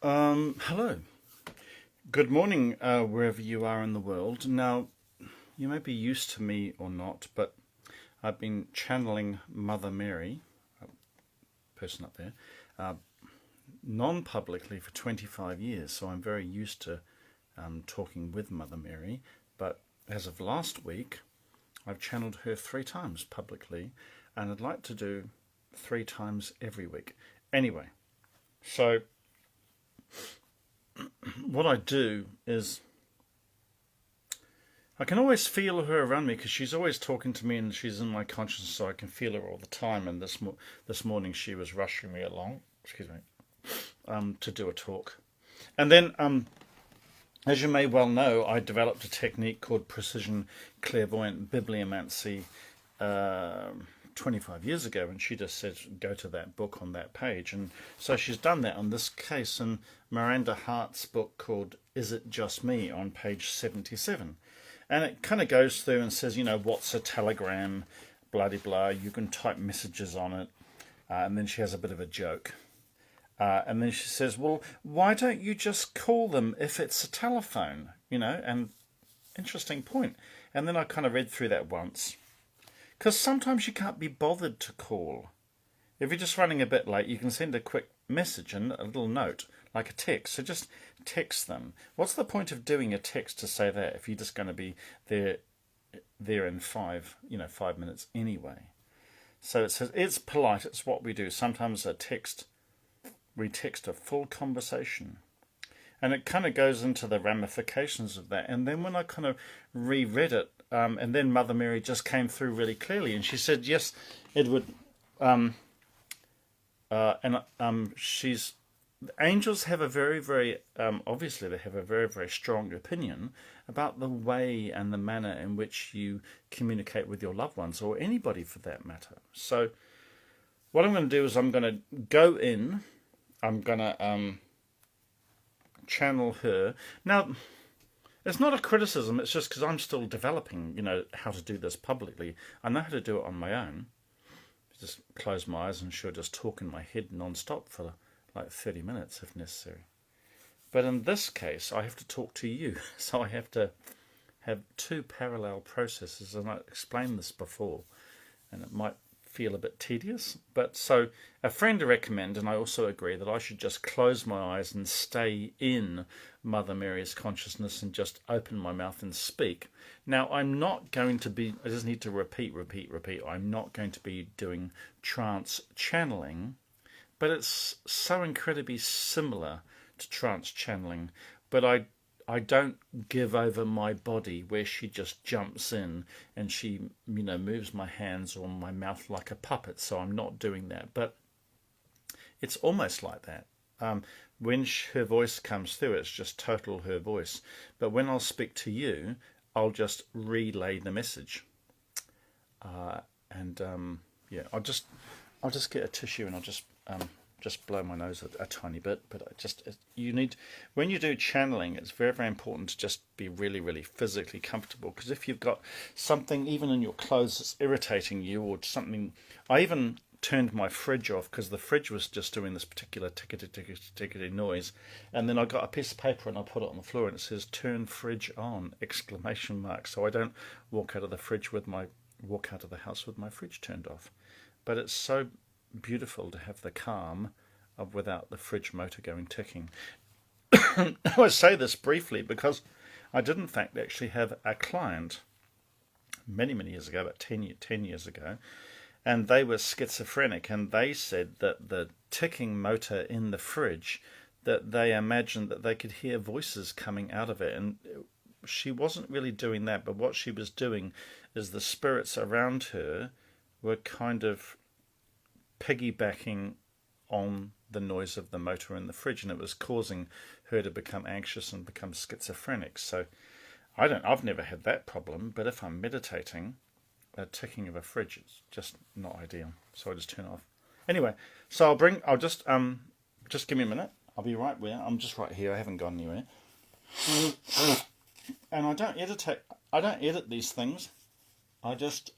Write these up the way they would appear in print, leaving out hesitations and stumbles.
Hello. Good morning, wherever you are in the world. Now, you may be used to me or not, but I've been channeling Mother Mary, person up there, uh, non-publicly for 25 years, so I'm very used to talking with Mother Mary. But as of last week, I've channeled her 3 times publicly, and I'd like to do 3 times every week. Anyway, so what I do is I can always feel her around me because she's always talking to me and she's in my consciousness, so I can feel her all the time. And this morning she was rushing me along, excuse me, to do a talk. And then, as you may well know, I developed a technique called precision clairvoyant bibliomancy 25 years ago, and she just said go to that book on that page, and so she's done that on this case in Miranda Hart's book called Is It Just Me on page 77. And it kind of goes through and says, what's a telegram, blah, blah, blah. You can type messages on it. And then she has a bit of a joke. And then she says, well, why don't you just call them if it's a telephone? And interesting point. And then I kind of read through that once. Because sometimes you can't be bothered to call. If you're just running a bit late, you can send a quick message and a little note, like a text. So just text them. What's the point of doing a text to say that if you're just going to be there in 5 minutes anyway? So it says it's polite. It's what we do. Sometimes we text a full conversation. And it kind of goes into the ramifications of that. And then when I kind of reread it, and then Mother Mary just came through really clearly, and she said, "Yes, Edward." She's angels have a very, very obviously they have a very, very strong opinion about the way and the manner in which you communicate with your loved ones, or anybody for that matter. So, what I'm going to do is I'm going to go in. I'm going to channel her now. It's not a criticism. It's just because I'm still developing, how to do this publicly. I know how to do it on my own. Just close my eyes and she'll just talk in my head non-stop for like 30 minutes if necessary. But in this case, I have to talk to you. So I have to have 2 parallel processes. And I explained this before, and it might feel a bit tedious. But so a friend recommended, and I also agree, that I should just close my eyes and stay in Mother Mary's consciousness and just open my mouth and speak. Now, I'm not going to be, I just need to repeat. I'm not going to be doing trance channeling, but it's so incredibly similar to trance channeling. But I don't give over my body where she just jumps in and she, moves my hands or my mouth like a puppet. So I'm not doing that. But it's almost like that. When her voice comes through, it's just total her voice. But when I'll speak to you, I'll just relay the message. I'll just get a tissue and I'll just blow my nose a tiny bit. But when you do channeling, it's very, very important to just be really, really physically comfortable. Because if you've got something even in your clothes that's irritating you, or something, I even turned my fridge off because the fridge was just doing this particular tickety noise, and then I got a piece of paper and I put it on the floor and it says "Turn fridge on!" ! So I don't walk out of the house with my fridge turned off. But it's so beautiful to have the calm of without the fridge motor going ticking. I say this briefly because I did in fact actually have a client many, many years ago, about 10 years ago, and they were schizophrenic, and they said that the ticking motor in the fridge, that they imagined that they could hear voices coming out of it. And she wasn't really doing that, but what she was doing is the spirits around her were kind of piggybacking on the noise of the motor in the fridge, and it was causing her to become anxious and become schizophrenic. So I've never had that problem, but if I'm meditating, a ticking of a fridge is just not ideal. So I just turn it off. Anyway, so I'll just give me a minute. I'll be right where I'm just right here. I haven't gone anywhere. And I don't edit these things. I just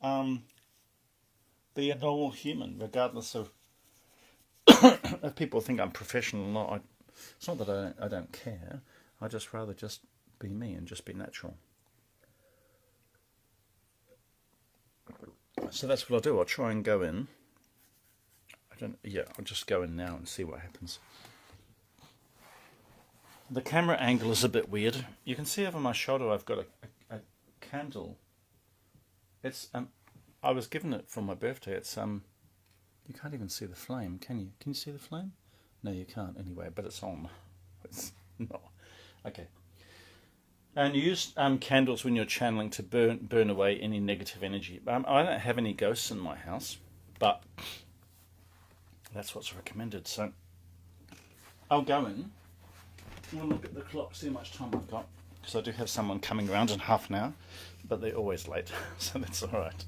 be a normal human, regardless of if people think I'm professional or not. It's not that I don't care. I just rather just be me and just be natural. So that's what I'll do. I'll try and go in. I'll just go in now and see what happens. The camera angle is a bit weird. You can see over my shoulder I've got a candle. It's I was given it for my birthday. It's you can't even see the flame, can you? Can you see the flame? No, you can't anyway, but it's on. It's not. Okay. And use candles when you're channeling to burn away any negative energy. I don't have any ghosts in my house, but that's what's recommended. So I'll go in. We'll look at the clock, see how much time I've got, because I do have someone coming around in half an hour, but they're always late, so that's all right.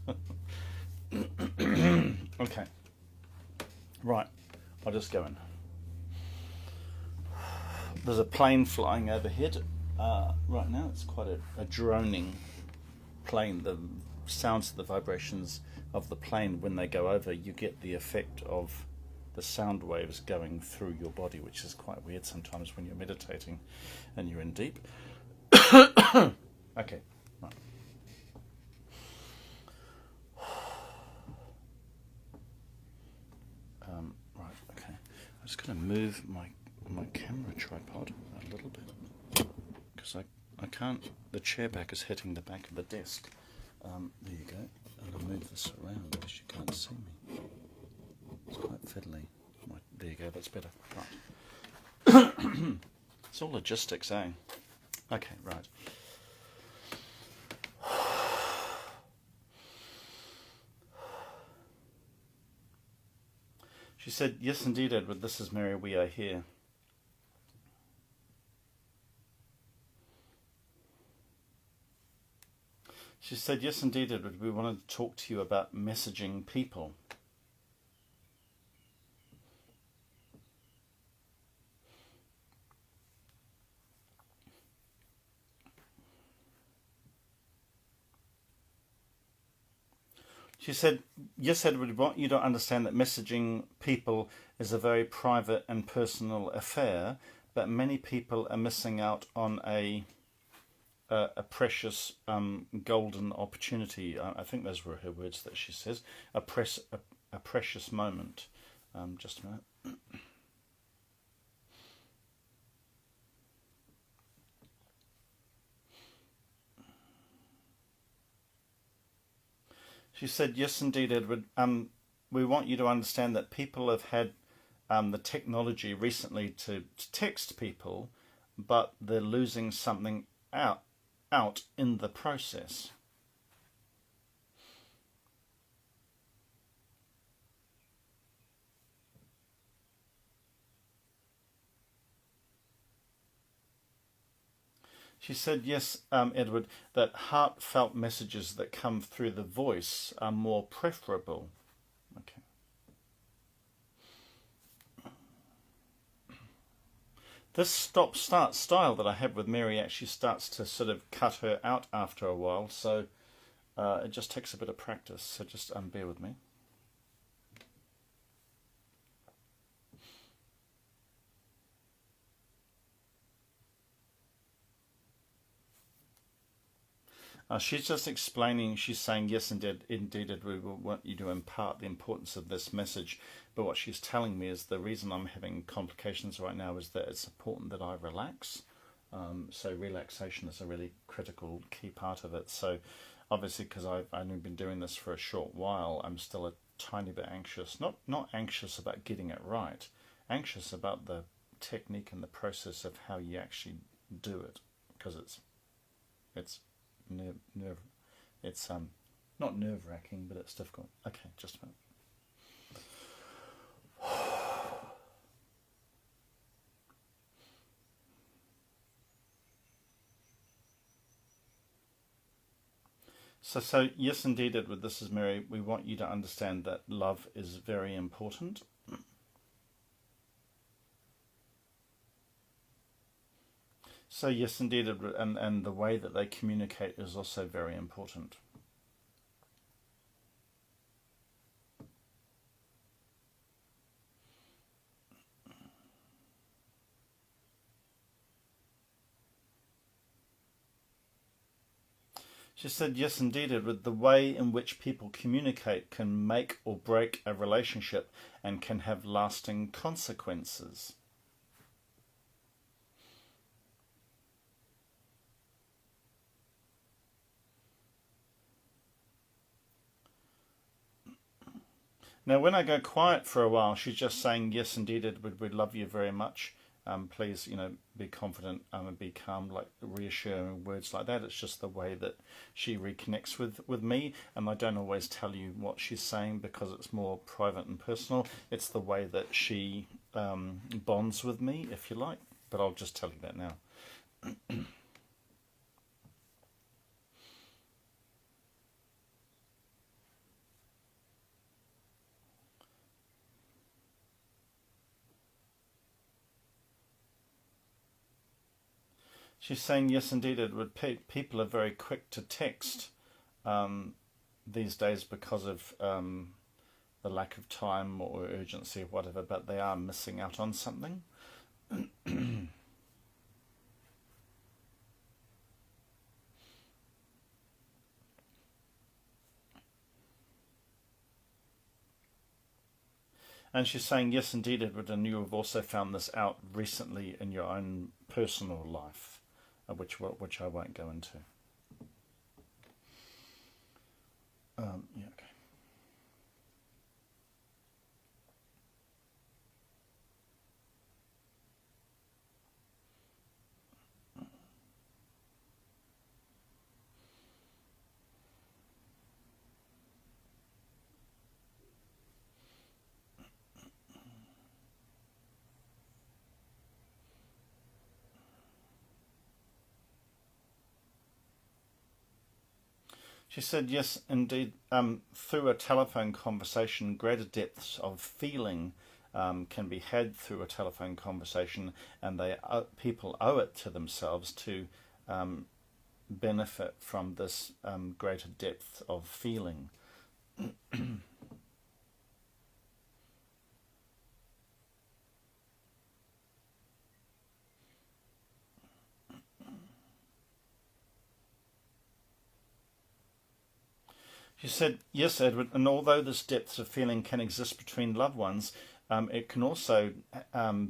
Okay. Right. I'll just go in. There's a plane flying overhead right now. It's quite a droning plane. The sounds of the vibrations of the plane when they go over, you get the effect of the sound waves going through your body, which is quite weird sometimes when you're meditating and you're in deep. Okay, right. Right, okay. I'm just going to move my camera tripod a little bit because I can't. The chair back is hitting the back of the desk. There you go. I'm going to move this around because you can't see me. It's quite fiddly. Right, there you go. That's better. Right. It's all logistics, eh? Okay, right. She said, "Yes, indeed, Edward. This is Mary. We are here." She said, "Yes, indeed, Edward. We wanted to talk to you about messaging people." She said, "Yes, Edward, we want you to understand that messaging people is a very private and personal affair, but many people are missing out on a precious golden opportunity." I think those were her words that she says. A precious moment. Just a minute. She said, "Yes, indeed, Edward. We want you to understand that people have had the technology recently to text people, but they're losing something out in the process." She said, "Yes, Edward, that heartfelt messages that come through the voice are more preferable." Okay. This stop-start style that I have with Mary actually starts to sort of cut her out after a while, so it just takes a bit of practice, so just bear with me. She's just explaining, she's saying, "Yes, indeed, we will want you to impart the importance of this message." But what she's telling me is the reason I'm having complications right now is that it's important that I relax. So relaxation is a really critical key part of it. So obviously, because I've only been doing this for a short while, I'm still a tiny bit anxious. Not anxious about getting it right, anxious about the technique and the process of how you actually do it, because it's it's not nerve-wracking, but it's difficult. Okay, just a minute. So yes, indeed, Edward, this is Mary. We want you to understand that love is very important. So yes, indeed, Edward, and the way that they communicate is also very important. She said, yes, indeed, Edward. The way in which people communicate can make or break a relationship and can have lasting consequences. Now, when I go quiet for a while, she's just saying, yes, indeed, Edward, we love you very much. Please, be confident and be calm, like reassuring words like that. It's just the way that she reconnects with me. And I don't always tell you what she's saying because it's more private and personal. It's the way that she bonds with me, if you like. But I'll just tell you that now. She's saying, yes, indeed, Edward. People are very quick to text um, these days because of the lack of time or urgency or whatever, but they are missing out on something. And she's saying, yes, indeed, Edward, and you have also found this out recently in your own personal life, which I won't go into. Yeah, okay. She said, yes, indeed, through a telephone conversation, greater depths of feeling can be had through a telephone conversation, and people owe it to themselves to um, benefit from this greater depth of feeling. She said, yes, Edward, and although this depth of feeling can exist between loved ones, it can also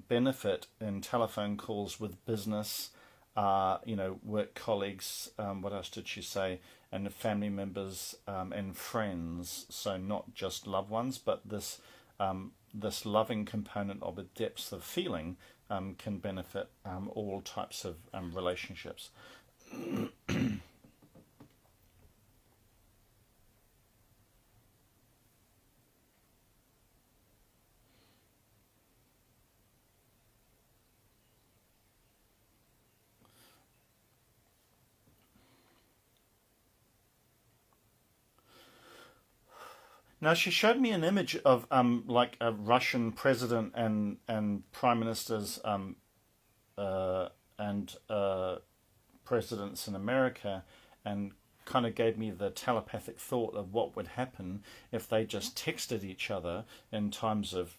benefit in telephone calls with business, work colleagues, what else did she say, and family members and friends. So not just loved ones, but this loving component of a depth of feeling can benefit all types of relationships. Now she showed me an image of like a Russian president and prime ministers uh, and presidents in America, and kind of gave me the telepathic thought of what would happen if they just texted each other in times of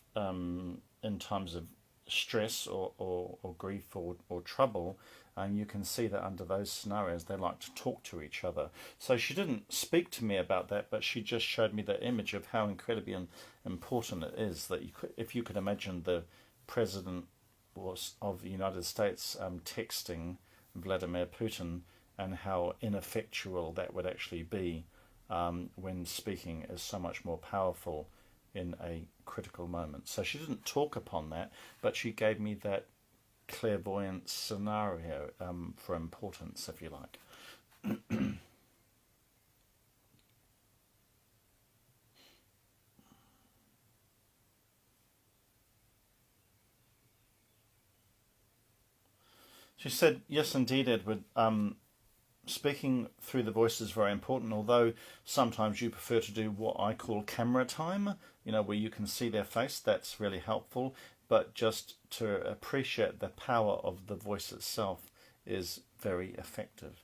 stress or grief or trouble. And you can see that under those scenarios they like to talk to each other. So she didn't speak to me about that, but she just showed me the image of how incredibly important it is that if you could imagine the president of the United States texting Vladimir Putin, and how ineffectual that would actually be when speaking is so much more powerful in a critical moment. So she didn't talk upon that, but she gave me that clairvoyant scenario for importance, if you like. She said, yes, indeed, Edward. Speaking through the voice is very important, although sometimes you prefer to do what I call camera time, where you can see their face. That's really helpful. But just to appreciate the power of the voice itself is very effective.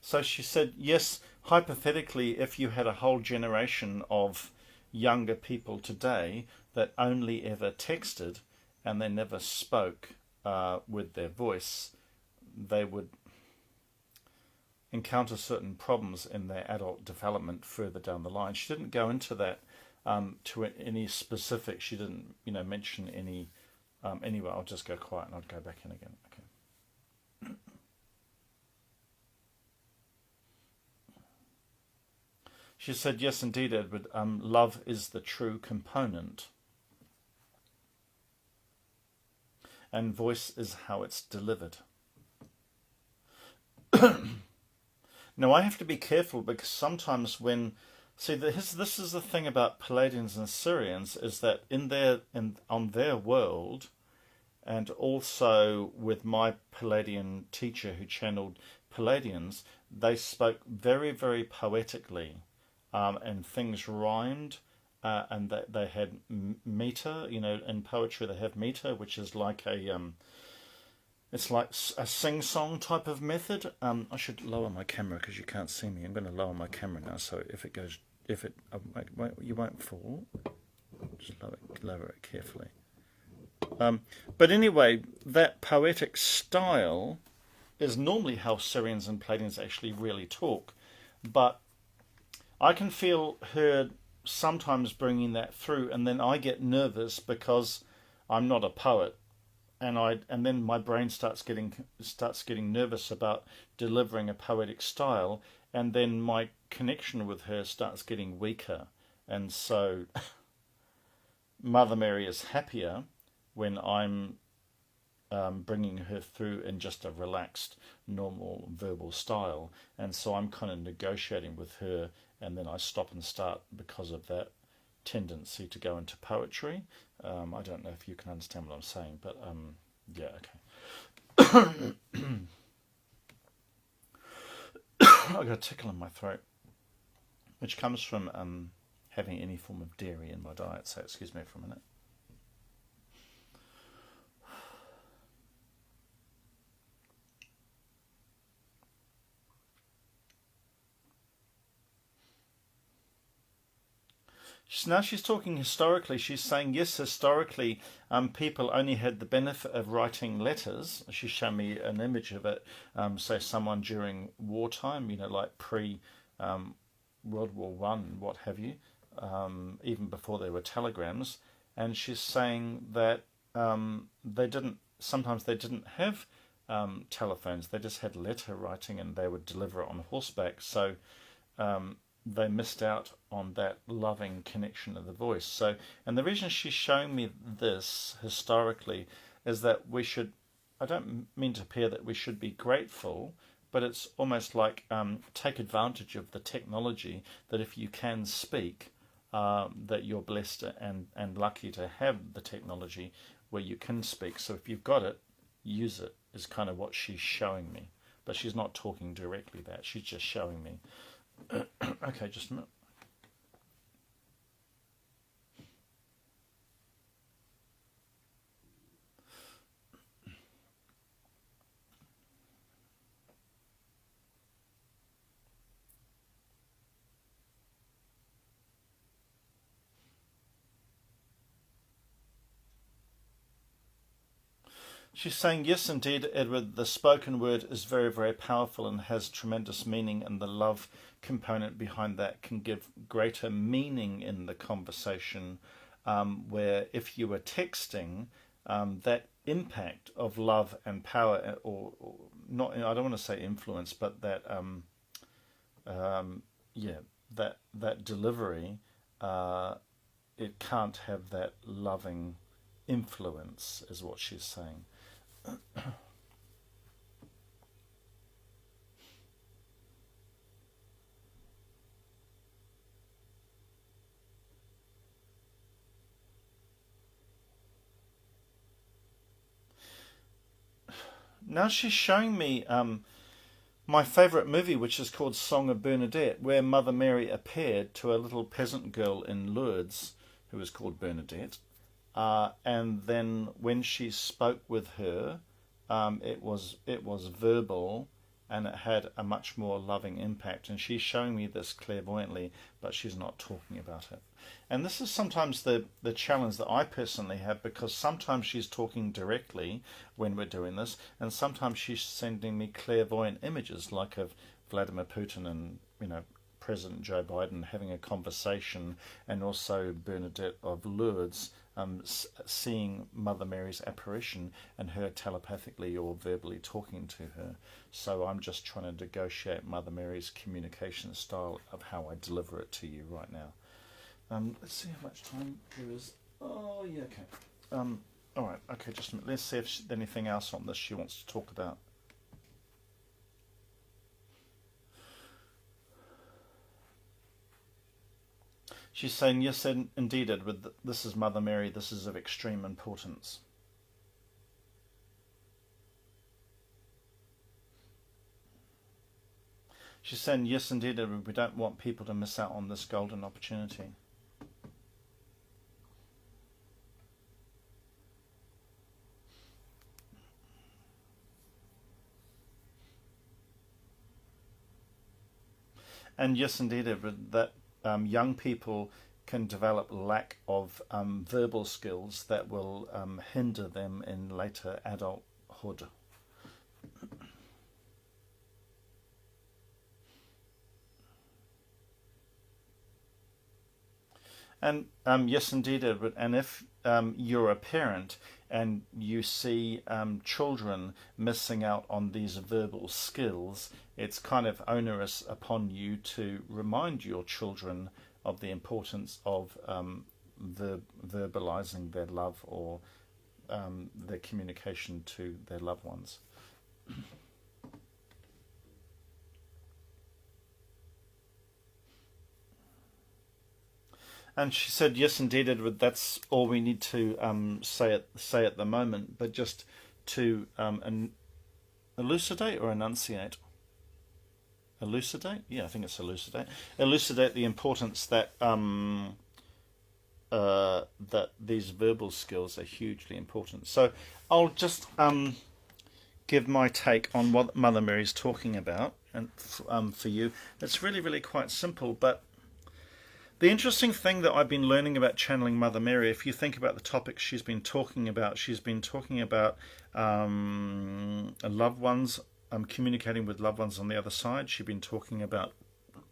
So she said, yes, hypothetically, if you had a whole generation of younger people today that only ever texted and they never spoke with their voice, they would encounter certain problems in their adult development further down the line. She didn't go into that to any specific. She didn't, mention any. Anyway, I'll just go quiet and I'll go back in again. Okay. She said, yes, indeed, Edward. Love is the true component, and voice is how it's delivered. Now, I have to be careful because sometimes this is the thing about Palladians and Syrians, is that on their world, and also with my Palladian teacher who channeled Palladians, they spoke very, very poetically, and things rhymed, and they had meter. In poetry they have meter, which is like it's like a sing-song type of method. I should lower my camera because you can't see me. I'm going to lower my camera now, so you won't fall. Just lower it carefully. But anyway, that poetic style is normally how Syrians and Palladians actually really talk. But I can feel her sometimes bringing that through, and then I get nervous because I'm not a poet. And then my brain starts getting nervous about delivering a poetic style, and then my connection with her starts getting weaker, and so Mother Mary is happier when I'm bringing her through in just a relaxed, normal verbal style, and so I'm kind of negotiating with her, and then I stop and start because of that tendency to go into poetry. I don't know if you can understand what I'm saying, but yeah, okay. I got a tickle in my throat, which comes from having any form of dairy in my diet, so excuse me for a minute. Now she's talking historically. She's saying, yes, historically, people only had the benefit of writing letters. She's shown me an image of it, say someone during wartime, like pre World War One, what have you, even before there were telegrams. And she's saying that sometimes they didn't have telephones. They just had letter writing, and they would deliver it on horseback. So they missed out on that loving connection of the voice. So, and the reason she's showing me this historically is that I don't mean to appear that we should be grateful, but it's almost like take advantage of the technology, that if you can speak, that you're blessed and lucky to have the technology where you can speak. So if you've got it, use it, is kind of what she's showing me. But she's not talking directly that, she's just showing me. Okay, just a minute. She's saying, yes, indeed, Edward, the spoken word is very, very powerful and has tremendous meaning, and the love component behind that can give greater meaning in the conversation, where if you were texting, that impact of love and power, or not, I don't want to say influence, but that, that delivery, it can't have that loving influence, is what she's saying. Now she's showing me my favourite movie, which is called Song of Bernadette, where Mother Mary appeared to a little peasant girl in Lourdes who was called Bernadette. And then when she spoke with her, it was verbal, and it had a much more loving impact. And she's showing me this clairvoyantly, but she's not talking about it. And this is sometimes the challenge that I personally have, because sometimes she's talking directly when we're doing this, and sometimes she's sending me clairvoyant images, like of Vladimir Putin and, President Joe Biden having a conversation, and also Bernadette of Lourdes seeing Mother Mary's apparition and her telepathically or verbally talking to her. So I'm just trying to negotiate Mother Mary's communication style of how I deliver it to you right now. Let's see how much time there is. Oh, yeah, okay. All right, okay, just a minute. Let's see if there's anything else on this she wants to talk about. She's saying, yes, indeed, Edward, this is Mother Mary, this is of extreme importance. She's saying, yes, indeed, Edward, we don't want people to miss out on this golden opportunity. And yes, indeed, Edward, that young people can develop lack of verbal skills that will hinder them in later adulthood. And yes, indeed, Edward. And if you're a parent and you see children missing out on these verbal skills, it's kind of onerous upon you to remind your children of the importance of verbalizing their love, or their communication to their loved ones. And she said, yes, indeed, Edward, that's all we need to say at the moment, but just to elucidate or enunciate. Elucidate? Yeah, I think it's elucidate. Elucidate the importance that that these verbal skills are hugely important. So I'll just give my take on what Mother Mary's talking about, and for you. It's really, really quite simple, but the interesting thing that I've been learning about channeling Mother Mary, if you think about the topics she's been talking about loved ones, communicating with loved ones on the other side. She's been talking about,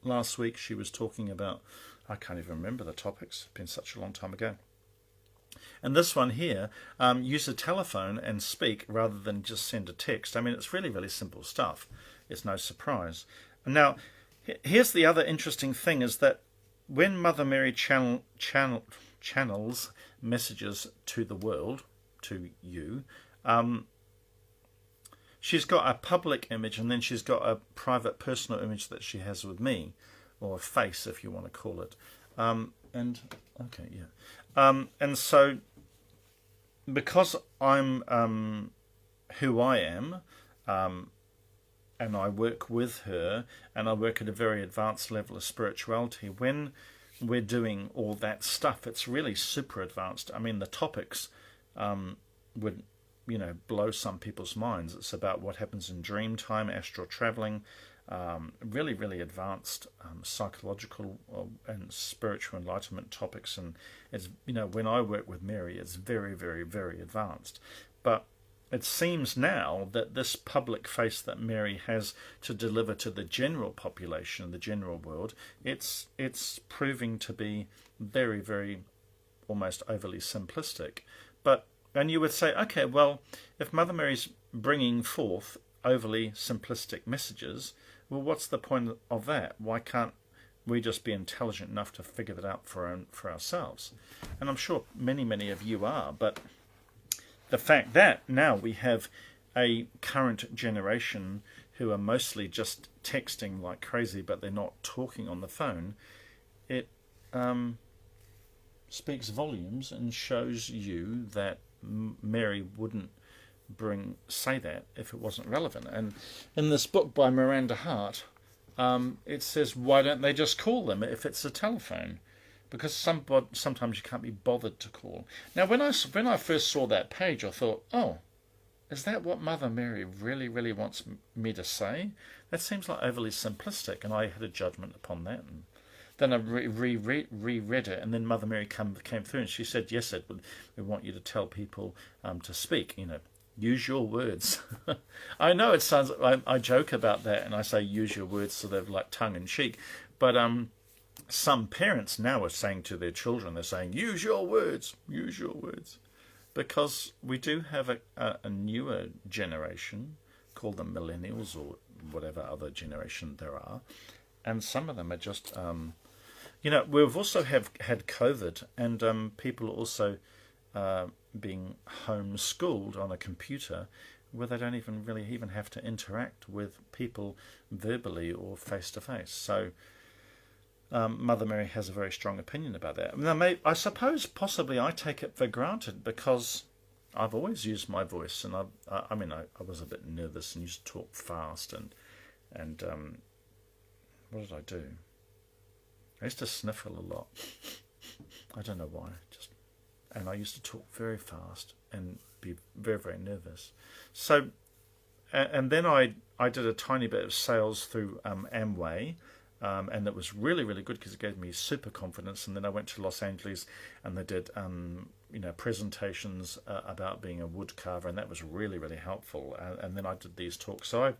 last week she was talking about, I can't even remember the topics, it's been such a long time ago. And this one here, use a telephone and speak rather than just send a text. I mean, it's really, really simple stuff. It's no surprise. Now, here's the other interesting thing, is that when Mother Mary channels messages to the world, to you, she's got a public image, and then she's got a private personal image that she has with me, or a face, if you want to call it. And so because I'm who I am, and I work with her, and I work at a very advanced level of spirituality, when we're doing all that stuff, it's really super advanced. I mean, the topics would, blow some people's minds. It's about what happens in dream time, astral traveling, really, really advanced psychological and spiritual enlightenment topics. And it's, when I work with Mary, it's very, very, very advanced. But it seems now that this public face that Mary has to deliver to the general population, the general world, it's proving to be very, very almost overly simplistic. And you would say, okay, well, if Mother Mary's bringing forth overly simplistic messages, well, what's the point of that? Why can't we just be intelligent enough to figure that out for ourselves? And I'm sure many, many of you are, but the fact that now we have a current generation who are mostly just texting like crazy, but they're not talking on the phone, it speaks volumes and shows you that Mary wouldn't say that if it wasn't relevant. And in this book by Miranda Hart, it says, why don't they just call them if it's a telephone? Because sometimes you can't be bothered to call. Now, when I first saw that page, I thought, oh, is that what Mother Mary really, really wants me to say? That seems like overly simplistic, and I had a judgment upon that. And then I reread it, and then Mother Mary came through, and she said, "Yes, Edward, we want you to tell people to speak. Use your words." I know it sounds. I joke about that, and I say use your words, sort of like tongue in cheek, but some parents now are saying to their children, they're saying, use your words, because we do have a newer generation called the millennials or whatever other generation there are, and some of them are just, we've also had COVID, and people also being homeschooled on a computer where they don't even have to interact with people verbally or face to face. So Mother Mary has a very strong opinion about that. Now, I suppose possibly I take it for granted because I've always used my voice, and I was a bit nervous and used to talk fast, and what did I do? I used to sniffle a lot. I don't know why, and I used to talk very fast and be very, very nervous. So, and then I did a tiny bit of sales through Amway. And it was really, really good because it gave me super confidence. And then I went to Los Angeles, and they did, presentations about being a wood carver, and that was really, really helpful. And then I did these talks. So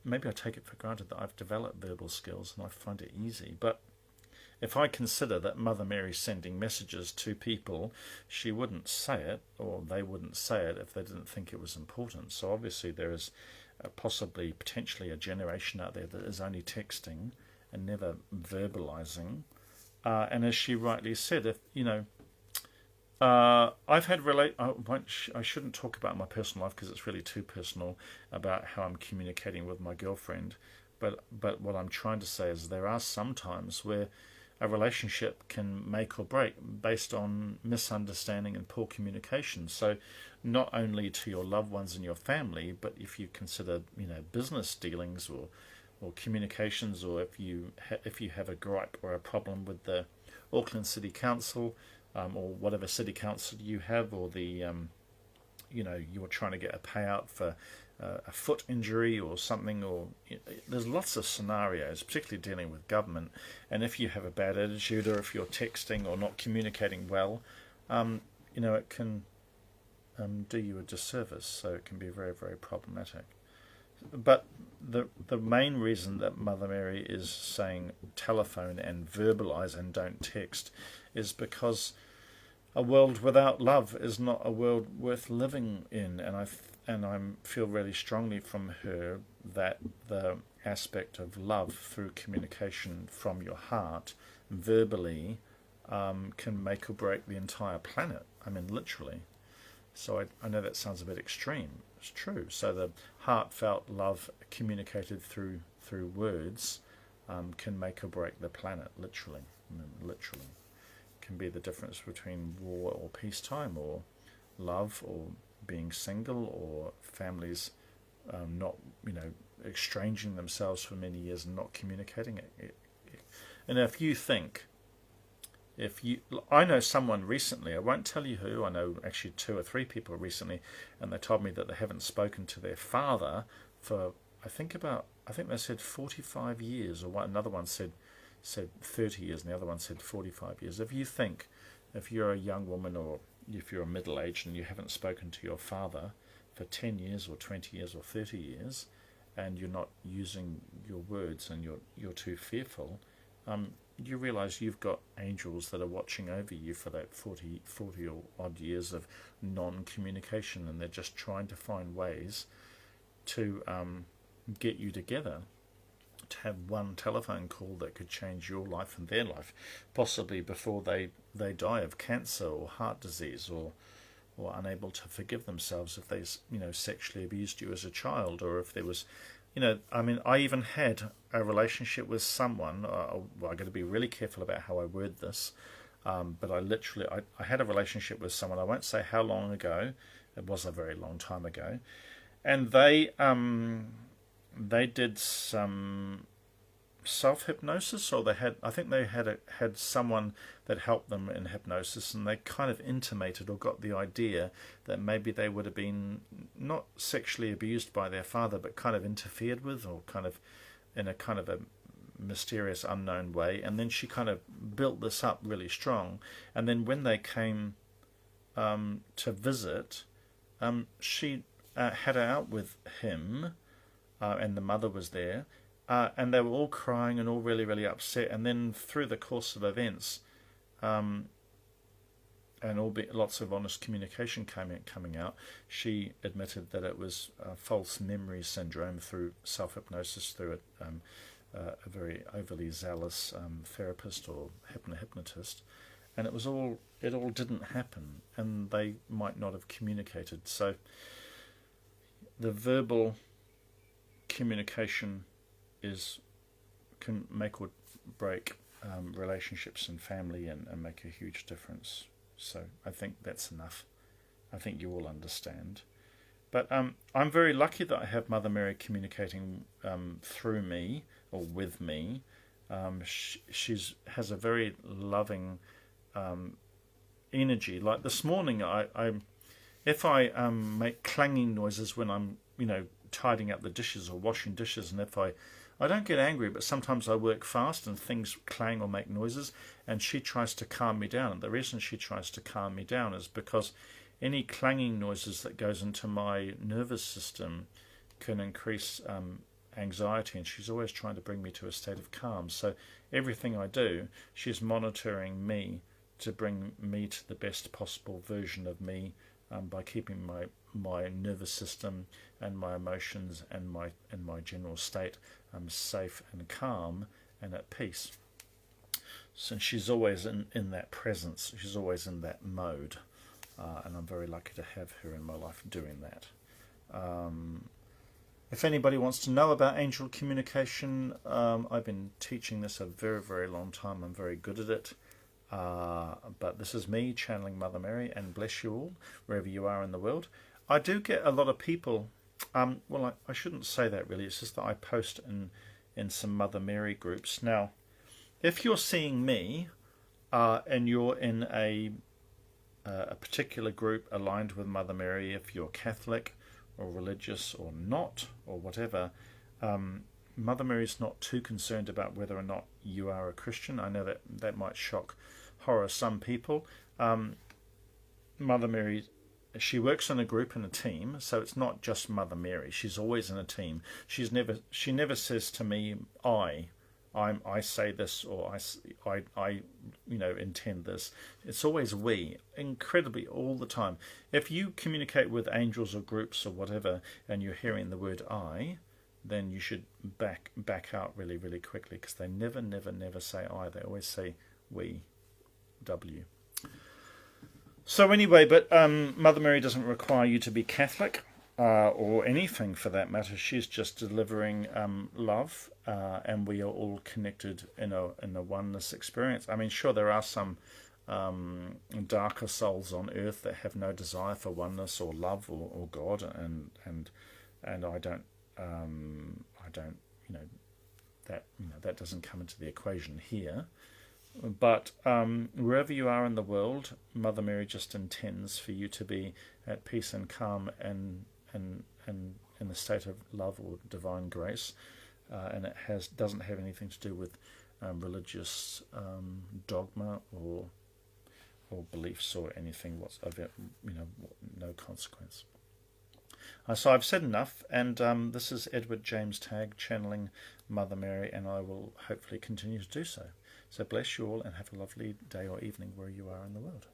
maybe I take it for granted that I've developed verbal skills, and I find it easy. But if I consider that Mother Mary's sending messages to people, she wouldn't say it, or they wouldn't say it if they didn't think it was important. So obviously there is potentially a generation out there that is only texting and never verbalizing. And as she rightly said, if I've had I shouldn't talk about my personal life because it's really too personal about how I'm communicating with my girlfriend. But what I'm trying to say is there are some times where a relationship can make or break based on misunderstanding and poor communication. So not only to your loved ones and your family, but if you consider business dealings or communications, or if you have a gripe or a problem with the Auckland City Council, or whatever city council you have, or the you're trying to get a payout for a foot injury or something, or there's lots of scenarios, particularly dealing with government. And if you have a bad attitude, or if you're texting or not communicating well, it can do you a disservice. So it can be very, very problematic. But the main reason that Mother Mary is saying telephone and verbalize and don't text is because a world without love is not a world worth living in. And I feel really strongly from her that the aspect of love through communication from your heart verbally can make or break the entire planet. I mean, literally. So I know that sounds a bit extreme. It's true. So the heartfelt love communicated through words can make or break the planet, literally. I mean, literally. Can be the difference between war or peacetime, or love or being single, or families not, exchanging themselves for many years and not communicating. And I know someone recently, I won't tell you who, I know actually 2 or 3 people recently, and they told me that they haven't spoken to their father for, I think they said 45 years, or what, another one said 30 years, and the other one said 45 years. If you're a young woman, or if you're middle-aged and you haven't spoken to your father for 10 years or 20 years or 30 years, and you're not using your words, and you're too fearful, you realise you've got angels that are watching over you for that 40 or odd years of non-communication, and they're just trying to find ways to get you together, to have one telephone call that could change your life and their life, possibly before they die of cancer or heart disease, or unable to forgive themselves if they sexually abused you as a child, or if there was I even had a relationship with someone. I got to be really careful about how I word this, but I had a relationship with someone. I won't say how long ago. It was a very long time ago, and they did some self-hypnosis, or I think they had someone that helped them in hypnosis, and they kind of intimated or got the idea that maybe they would have been not sexually abused by their father, but kind of interfered with, or kind of in a kind of a mysterious unknown way. And then she kind of built this up really strong, and then when they came to visit, she had it out with him, and the mother was there, and they were all crying and all really, really upset. And then through the course of events, and lots of honest communication coming out, she admitted that it was false memory syndrome through self-hypnosis, through a very overly zealous therapist or hypnotist. And it all didn't happen, and they might not have communicated. So the verbal communication can make or break relationships and family, and make a huge difference. So I think that's enough. I think you all understand. But I'm very lucky that I have Mother Mary communicating through me or with me. She has a very loving energy. Like this morning, if I make clanging noises when I'm tidying up the dishes or washing dishes, and if I don't get angry, but sometimes I work fast and things clang or make noises, and she tries to calm me down. And the reason she tries to calm me down is because any clanging noises that goes into my nervous system can increase anxiety, and she's always trying to bring me to a state of calm. So everything I do, she's monitoring me to bring me to the best possible version of me, by keeping my nervous system and my emotions and my general state safe and calm and at peace. So she's always in that presence. She's always in that mode, and I'm very lucky to have her in my life doing that. If anybody wants to know about angel communication, I've been teaching this a very, very long time. I'm very good at it. But this is me channeling Mother Mary, and bless you all wherever you are in the world. I do get a lot of people, well, I shouldn't say that really, it's just that I post in some Mother Mary groups. Now, if you're seeing me, and you're in a particular group aligned with Mother Mary, if you're Catholic or religious or not, or whatever, Mother Mary's not too concerned about whether or not you are a Christian. I know that might shock horror some people. Mother Mary, she works in a group and a team, so it's not just Mother Mary. She's always in a team. She never says to me, I say this, or I intend this. It's always we, incredibly, all the time. If you communicate with angels or groups or whatever, and you're hearing the word I, then you should back out really, really quickly, because they never say I. They always say we, W. So anyway, but Mother Mary doesn't require you to be Catholic, or anything for that matter. She's just delivering love, and we are all connected in a oneness experience. I mean, sure, there are some darker souls on earth that have no desire for oneness or love or God, and I don't that doesn't come into the equation here. But wherever you are in the world, Mother Mary just intends for you to be at peace and calm, and in a state of love or divine grace, and it doesn't have anything to do with religious dogma or beliefs or anything of it, no consequence. So I've said enough, and this is Edward James Tagg channeling Mother Mary, and I will hopefully continue to do so. So bless you all, and have a lovely day or evening where you are in the world.